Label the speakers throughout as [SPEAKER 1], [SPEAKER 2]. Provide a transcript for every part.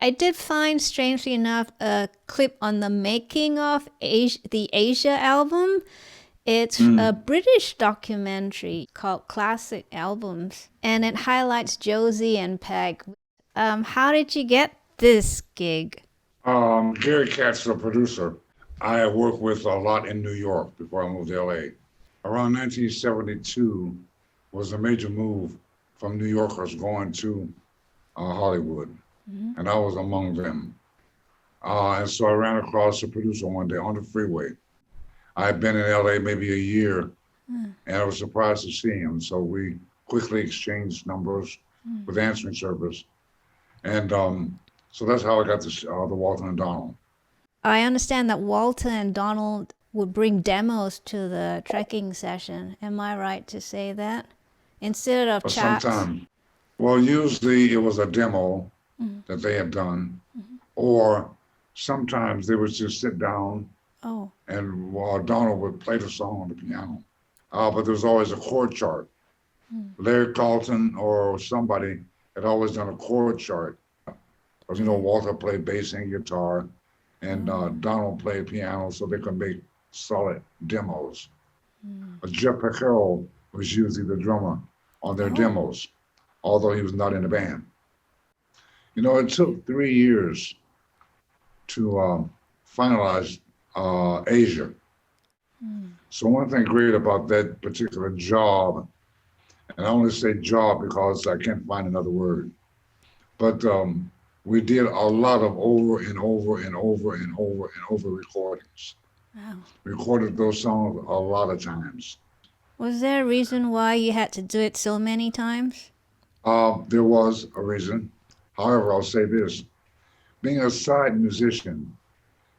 [SPEAKER 1] I did find, strangely enough, a clip on the making of the Asia album. It's a British documentary called Classic Albums, and it highlights Josie and Peg. How did you get this gig?
[SPEAKER 2] Gary Katz, the producer, I worked with a lot in New York before I moved to LA. Around 1972 was a major move from New Yorkers going to Hollywood, and I was among them. And so I ran across the producer one day on the freeway. I had been in LA maybe a year, and I was surprised to see him. So we quickly exchanged numbers with answering service. And so that's how I got the Walter and Donald.
[SPEAKER 1] I understand that Walter and Donald would bring demos to the trekking session. Am I right to say that? Instead of
[SPEAKER 2] But
[SPEAKER 1] chats?
[SPEAKER 2] sometimes, well, usually it was a demo that they had done, or sometimes they would just sit down
[SPEAKER 1] Oh,
[SPEAKER 2] and Donald would play the song on the piano. But there was always a chord chart. Larry Carlton or somebody had always done a chord chart. Because, Walter played bass and guitar, and Donald played piano, so they could make solid demos. Jeff Pacaro was usually the drummer on their demos, although he was not in the band. It took 3 years to finalize Asia. So one thing great about that particular job, and I only say job because I can't find another word, but we did a lot of over and over and over and over and over recordings.
[SPEAKER 1] wow.
[SPEAKER 2] Recorded those songs a lot of times.
[SPEAKER 1] Was there a reason why you had to do it so many times?
[SPEAKER 2] There was a reason. However, I'll say this. Being a side musician,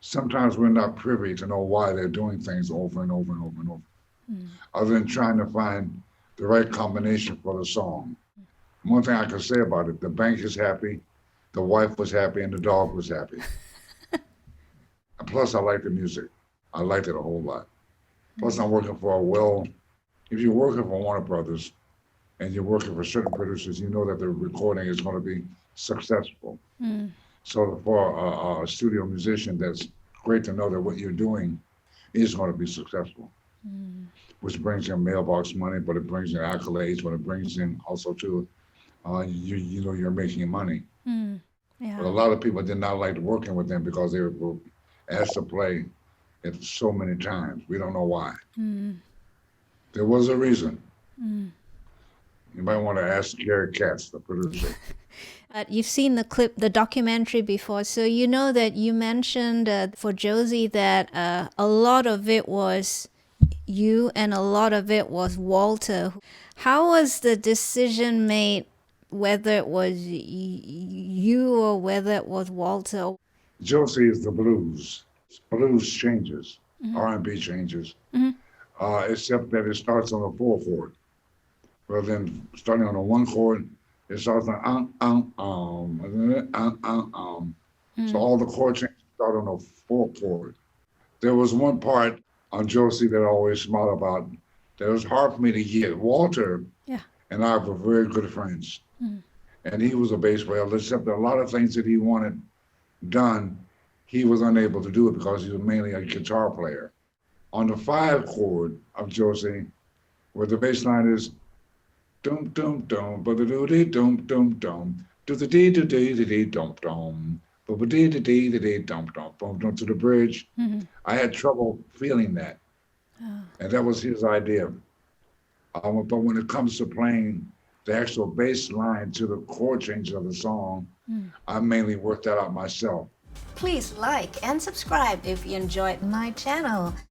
[SPEAKER 2] sometimes we're not privy to know why they're doing things over and over and over and over, other than trying to find the right combination for the song. One thing I can say about it, the bank is happy, the wife was happy, and the dog was happy. Plus, I like the music. I liked it a whole lot. Plus, I'm working for if you're working for Warner Brothers and you're working for certain producers, you know that the recording is going to be successful. So for a studio musician, that's great to know that what you're doing is going to be successful, which brings in mailbox money, but it brings in accolades, but it brings in also too, you're making money.
[SPEAKER 1] Yeah.
[SPEAKER 2] But a lot of people did not like working with them because they were asked to play it so many times. We don't know why. There was a reason. You might want to ask Gary Katz, the producer.
[SPEAKER 1] You've seen the documentary before, so you know that you mentioned for Josie that a lot of it was you and a lot of it was Walter. How was the decision made, whether it was you or whether it was Walter?
[SPEAKER 2] Josie is the blues. Blues changes, R&B changes, except that it starts on a 4-chord. Rather than starting on a 1 chord, it starts on So all the chord changes start on a 4-chord. There was one part on Josie that I always smile about that was hard for me to get. Walter and I were very good friends. And he was a bass player, except that a lot of things that he wanted done, he was unable to do it because he was mainly a guitar player. On the 5-chord of Josie, where the bass line is dum dum dum, ba da doo dee dum dum dum, do the dee do dee dee dee dum dum, ba ba dee dee dee dee dee dum dum dum to the bridge. I had trouble feeling that, and that was his idea. But when it comes to playing the actual bass line to the chord change of the song, I mainly worked that out myself.
[SPEAKER 1] Please like and subscribe if you enjoyed my channel.